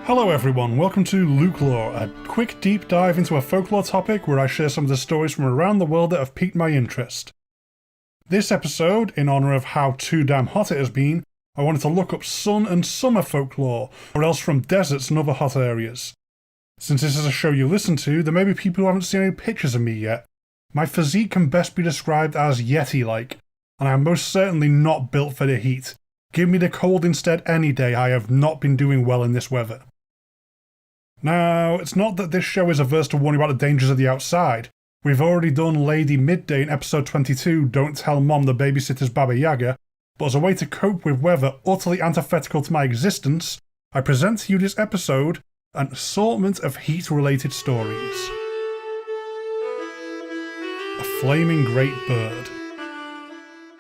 Hello everyone, welcome to LukeLore, a quick deep dive into a folklore topic where I share some of the stories from around the world that have piqued my interest. This episode, in honour of how too damn hot it has been, I wanted to look up sun and summer folklore, or else from deserts and other hot areas. Since this is a show you listen to, there may be people who haven't seen any pictures of me yet. My physique can best be described as yeti-like, and I am most certainly not built for the heat. Give me the cold instead any day. I have not been doing well in this weather. Now, it's not that this show is averse to warning about the dangers of the outside. We've already done Lady Midday in episode 22, Don't Tell Mom the Babysitter's Baba Yaga, but as a way to cope with weather utterly antithetical to my existence, I present to you this episode, an assortment of heat-related stories. A flaming great bird.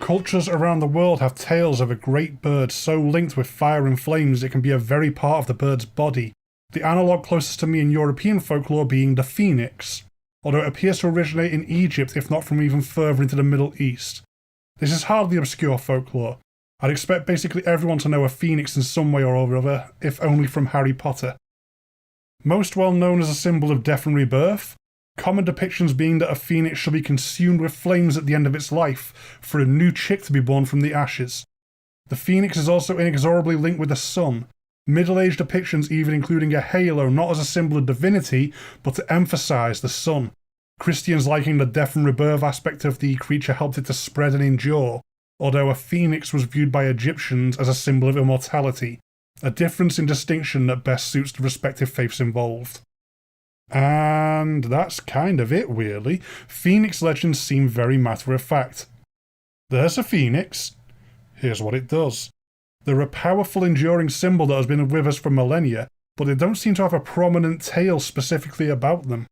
Cultures around the world have tales of a great bird so linked with fire and flames it can be a very part of the bird's body. The analogue closest to me in European folklore being the phoenix, although it appears to originate in Egypt if not from even further into the Middle East. This is hardly obscure folklore. I'd expect basically everyone to know a phoenix in some way or other, if only from Harry Potter. Most well known as a symbol of death and rebirth, common depictions being that a phoenix shall be consumed with flames at the end of its life, for a new chick to be born from the ashes. The phoenix is also inexorably linked with the sun, Middle-aged depictions even including a halo not as a symbol of divinity, but to emphasise the sun. Christians liking the death and rebirth aspect of the creature helped it to spread and endure, although a phoenix was viewed by Egyptians as a symbol of immortality, a difference in distinction that best suits the respective faiths involved. And that's kind of it, really. Phoenix legends seem very matter-of-fact. There's a phoenix. Here's what it does. They're a powerful, enduring symbol that has been with us for millennia, but they don't seem to have a prominent tale specifically about them.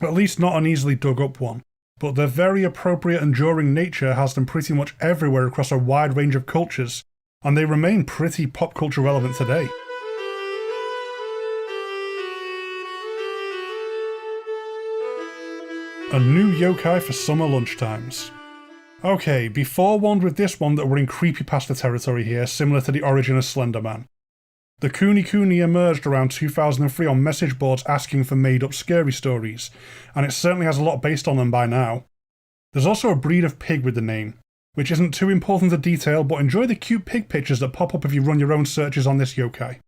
At least not an easily dug up one. But their very appropriate, enduring nature has them pretty much everywhere across a wide range of cultures, and they remain pretty pop culture relevant today. A new yokai for summer lunchtimes. Okay, be forewarned with this one that we're in creepypasta territory here, similar to the origin of Slender Man. The Kunekune emerged around 2003 on message boards asking for made-up scary stories, and it certainly has a lot based on them by now. There's also a breed of pig with the name, which isn't too important to detail, but enjoy the cute pig pictures that pop up if you run your own searches on this yokai.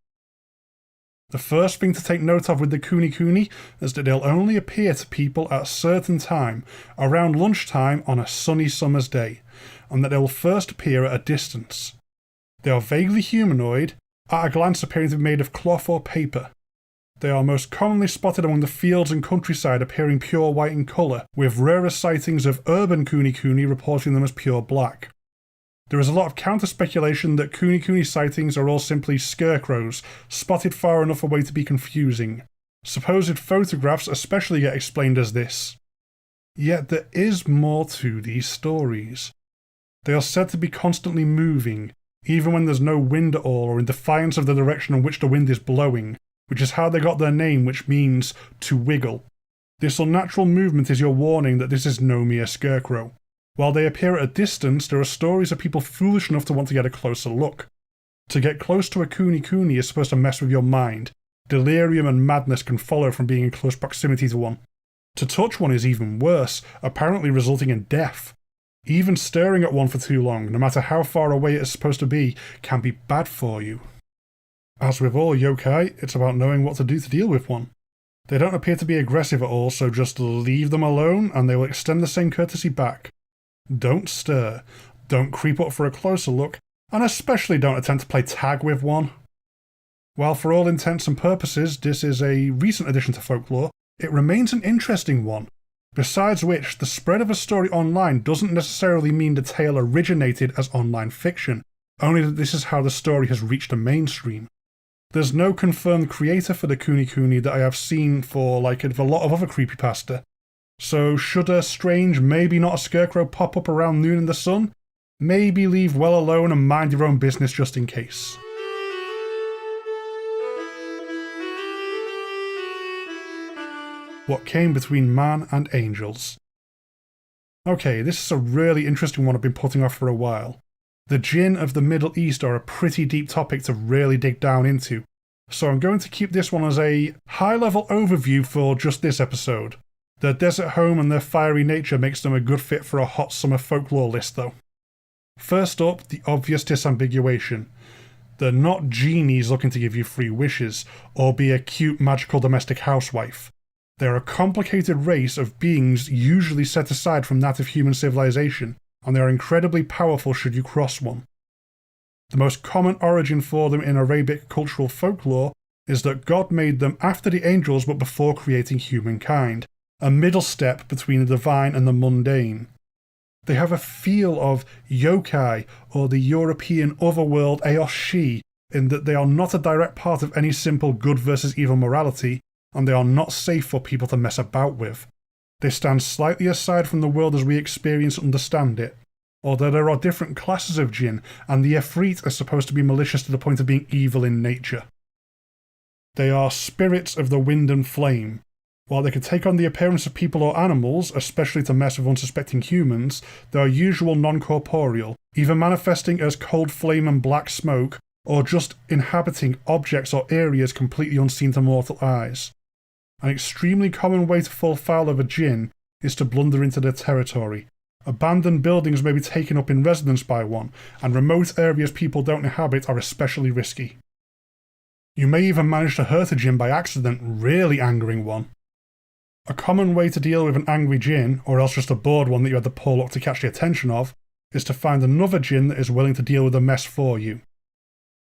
The first thing to take note of with the Kunekune is that they'll only appear to people at a certain time, around lunchtime on a sunny summer's day, and that they will first appear at a distance. They are vaguely humanoid, at a glance appearing to be made of cloth or paper. They are most commonly spotted among the fields and countryside appearing pure white in colour, with rarer sightings of urban Kunekune reporting them as pure black. There is a lot of counter-speculation that Kunekune sightings are all simply scarecrows, spotted far enough away to be confusing. Supposed photographs especially get explained as this. Yet there is more to these stories. They are said to be constantly moving, even when there's no wind at all or in defiance of the direction in which the wind is blowing, which is how they got their name, which means to wiggle. This unnatural movement is your warning that this is no mere scarecrow. While they appear at a distance, there are stories of people foolish enough to want to get a closer look. To get close to a Kunekune is supposed to mess with your mind. Delirium and madness can follow from being in close proximity to one. To touch one is even worse, apparently resulting in death. Even staring at one for too long, no matter how far away it is supposed to be, can be bad for you. As with all yokai, it's about knowing what to do to deal with one. They don't appear to be aggressive at all, so just leave them alone and they will extend the same courtesy back. Don't stir, don't creep up for a closer look, and especially don't attempt to play tag with one. While for all intents and purposes this is a recent addition to folklore, it remains an interesting one. Besides which, the spread of a story online doesn't necessarily mean the tale originated as online fiction, only that this is how the story has reached the mainstream. There's no confirmed creator for the Kunekune that I have seen for like a lot of other creepypasta. So should a strange, maybe not a scarecrow pop up around noon in the sun, maybe leave well alone and mind your own business just in case. What came between man and angels? Okay, this is a really interesting one I've been putting off for a while. The Djinn of the Middle East are a pretty deep topic to really dig down into, so I'm going to keep this one as a high-level overview for just this episode. Their desert home and their fiery nature makes them a good fit for a hot summer folklore list though. First up, the obvious disambiguation. They're not genies looking to give you free wishes, or be a cute magical domestic housewife. They're a complicated race of beings usually set aside from that of human civilization, and they are incredibly powerful should you cross one. The most common origin for them in Arabic cultural folklore is that God made them after the angels but before creating humankind, a middle step between the divine and the mundane. They have a feel of yokai, or the European otherworld Eoshi, in that they are not a direct part of any simple good versus evil morality, and they are not safe for people to mess about with. They stand slightly aside from the world as we experience and understand it, although there are different classes of Djinn, and the Efreet are supposed to be malicious to the point of being evil in nature. They are spirits of the wind and flame. While they can take on the appearance of people or animals, especially to mess with unsuspecting humans, they are usually non-corporeal, either manifesting as cold flame and black smoke, or just inhabiting objects or areas completely unseen to mortal eyes. An extremely common way to fall foul of a Djinn is to blunder into their territory. Abandoned buildings may be taken up in residence by one, and remote areas people don't inhabit are especially risky. You may even manage to hurt a Djinn by accident, really angering one. A common way to deal with an angry Djinn, or else just a bored one that you had the poor luck to catch the attention of, is to find another Djinn that is willing to deal with the mess for you.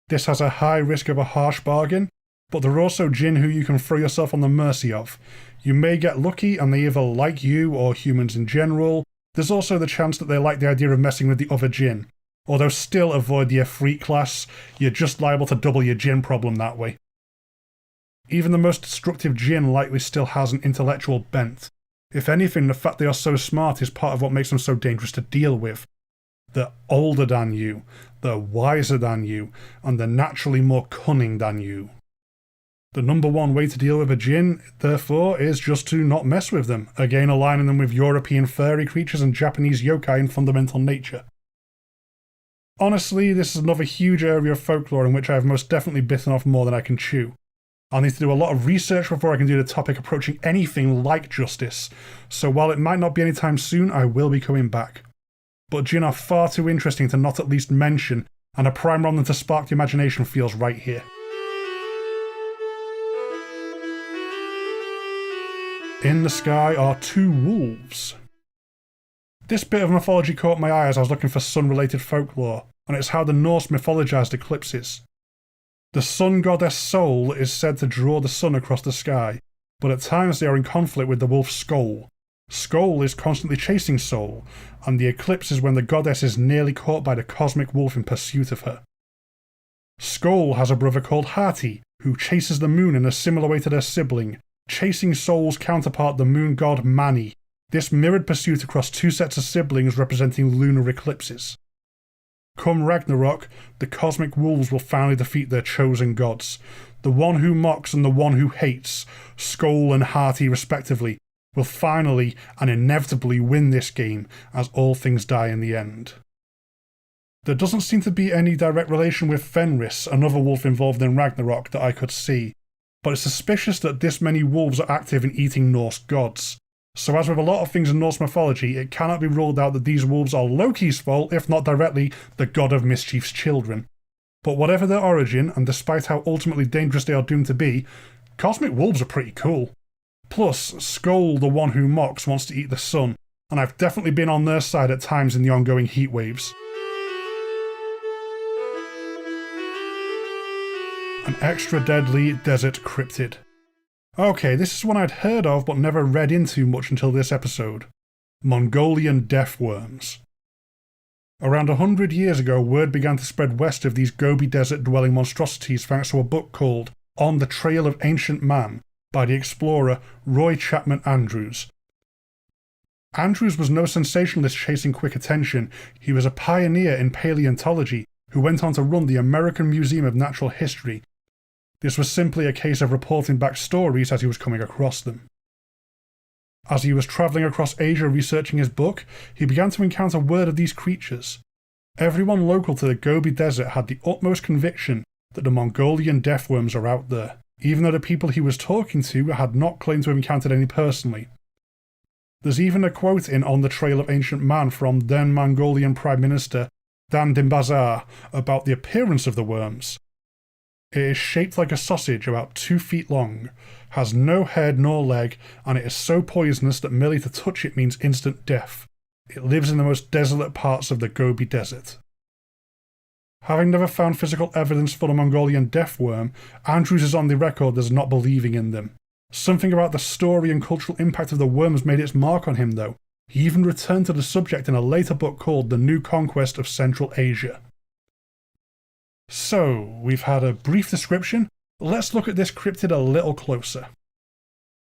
This has a high risk of a harsh bargain, but there are also Djinn who you can throw yourself on the mercy of. You may get lucky and they either like you or humans in general. There's also the chance that they like the idea of messing with the other Djinn. Although still avoid the Efreet class, you're just liable to double your Djinn problem that way. Even the most destructive Djinn likely still has an intellectual bent. If anything, the fact they are so smart is part of what makes them so dangerous to deal with. They're older than you, they're wiser than you, and they're naturally more cunning than you. The number one way to deal with a Djinn, therefore, is just to not mess with them, again aligning them with European fairy creatures and Japanese yokai in fundamental nature. Honestly, this is another huge area of folklore in which I have most definitely bitten off more than I can chew. I'll need to do a lot of research before I can do the topic approaching anything like justice, so while it might not be anytime soon, I will be coming back. But Djinn are far too interesting to not at least mention, and a prime one to spark the imagination feels right here. In the sky are two wolves. This bit of mythology caught my eye as I was looking for sun-related folklore, and it's how the Norse mythologized eclipses. The sun goddess Sol is said to draw the sun across the sky, but at times they are in conflict with the wolf Skoll. Skoll is constantly chasing Sol, and the eclipse is when the goddess is nearly caught by the cosmic wolf in pursuit of her. Skoll has a brother called Hati, who chases the moon in a similar way to their sibling, chasing Sol's counterpart the moon god Mani. This mirrored pursuit across two sets of siblings representing lunar eclipses. Come Ragnarok, the cosmic wolves will finally defeat their chosen gods. The one who mocks and the one who hates, Skoll and Hati respectively, will finally and inevitably win this game, as all things die in the end. There doesn't seem to be any direct relation with Fenris, another wolf involved in Ragnarok, that I could see, but it's suspicious that this many wolves are active in eating Norse gods. So as with a lot of things in Norse mythology, it cannot be ruled out that these wolves are Loki's fault, if not directly the god of mischief's children. But whatever their origin, and despite how ultimately dangerous they are doomed to be, cosmic wolves are pretty cool. Plus, Skoll, the one who mocks, wants to eat the sun, and I've definitely been on their side at times in the ongoing heat waves. An extra deadly desert cryptid. Okay, this is one I'd heard of but never read into much until this episode. Mongolian death worms. Around 100 years ago, word began to spread west of these Gobi desert-dwelling monstrosities thanks to a book called On the Trail of Ancient Man by the explorer Roy Chapman Andrews. Andrews was no sensationalist chasing quick attention, he was a pioneer in paleontology who went on to run the American Museum of Natural History. This was simply a case of reporting back stories as he was coming across them. As he was travelling across Asia researching his book, he began to encounter word of these creatures. Everyone local to the Gobi Desert had the utmost conviction that the Mongolian deathworms are out there, even though the people he was talking to had not claimed to have encountered any personally. There's even a quote in On the Trail of Ancient Man from then Mongolian Prime Minister Dan Dinbazar about the appearance of the worms. It is shaped like a sausage about 2 feet long, has no head nor leg, and it is so poisonous that merely to touch it means instant death. It lives in the most desolate parts of the Gobi Desert. Having never found physical evidence for the Mongolian deathworm, Andrews is on the record as not believing in them. Something about the story and cultural impact of the worms made its mark on him though. He even returned to the subject in a later book called The New Conquest of Central Asia. So, we've had a brief description. Let's look at this cryptid a little closer.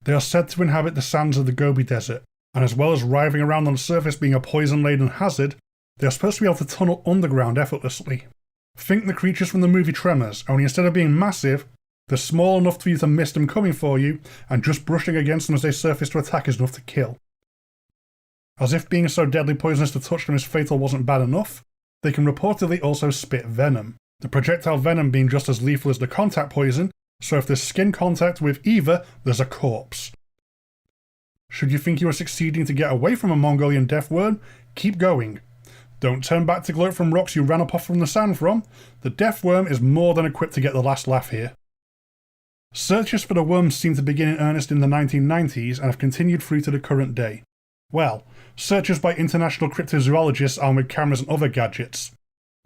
They are said to inhabit the sands of the Gobi Desert, and as well as writhing around on the surface being a poison-laden hazard, they are supposed to be able to tunnel underground effortlessly. Think the creatures from the movie Tremors, only instead of being massive, they're small enough for you to miss them coming for you, and just brushing against them as they surface to attack is enough to kill. As if being so deadly poisonous to touch them is fatal wasn't bad enough, they can reportedly also spit venom. The projectile venom being just as lethal as the contact poison, so if there's skin contact with either, there's a corpse. Should you think you are succeeding to get away from a Mongolian deathworm, keep going. Don't turn back to gloat from rocks you ran up off from the sand from. The deathworm is more than equipped to get the last laugh here. Searches for the worms seem to begin in earnest in the 1990s and have continued through to the current day. Well, searches by international cryptozoologists armed with cameras and other gadgets.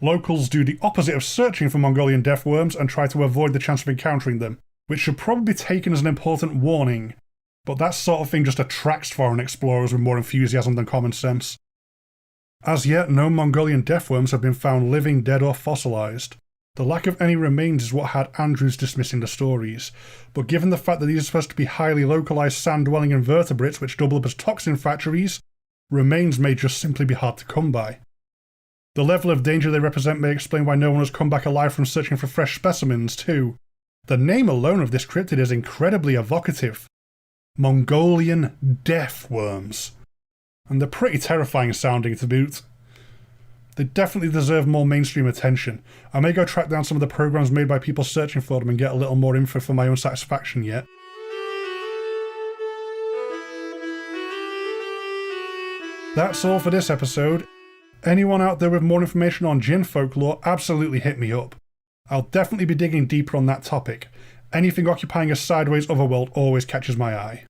Locals do the opposite of searching for Mongolian deathworms and try to avoid the chance of encountering them, which should probably be taken as an important warning, but that sort of thing just attracts foreign explorers with more enthusiasm than common sense. As yet, no Mongolian deathworms have been found living, dead or fossilised. The lack of any remains is what had Andrews dismissing the stories, but given the fact that these are supposed to be highly localised sand-dwelling invertebrates which double up as toxin factories, remains may just simply be hard to come by. The level of danger they represent may explain why no one has come back alive from searching for fresh specimens too. The name alone of this cryptid is incredibly evocative. Mongolian deathworms. And they're pretty terrifying sounding to boot. They definitely deserve more mainstream attention. I may go track down some of the programs made by people searching for them and get a little more info for my own satisfaction yet. That's all for this episode. Anyone out there with more information on Djinn folklore, absolutely hit me up. I'll definitely be digging deeper on that topic. Anything occupying a sideways otherworld always catches my eye.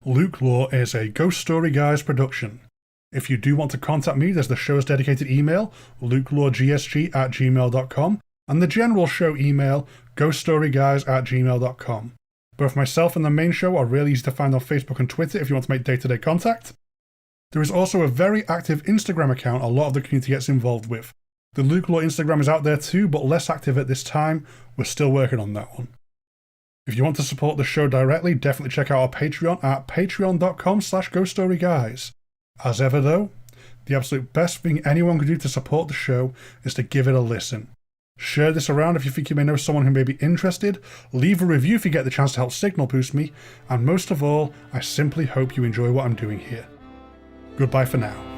LukeLore is a Ghost Story Guys production. If you do want to contact me, there's the show's dedicated email, lukeloregsg@gmail.com, and the general show email, ghoststoryguys@gmail.com. Both myself and the main show are really easy to find on Facebook and Twitter if you want to make day-to-day contact. There is also a very active Instagram account a lot of the community gets involved with. The LukeLore Instagram is out there too, but less active at this time. We're still working on that one. If you want to support the show directly, definitely check out our Patreon at patreon.com/ghoststoryguys. As ever though, the absolute best thing anyone can do to support the show is to give it a listen. Share this around if you think you may know someone who may be interested, leave a review if you get the chance to help signal boost me, and most of all, I simply hope you enjoy what I'm doing here. Goodbye for now.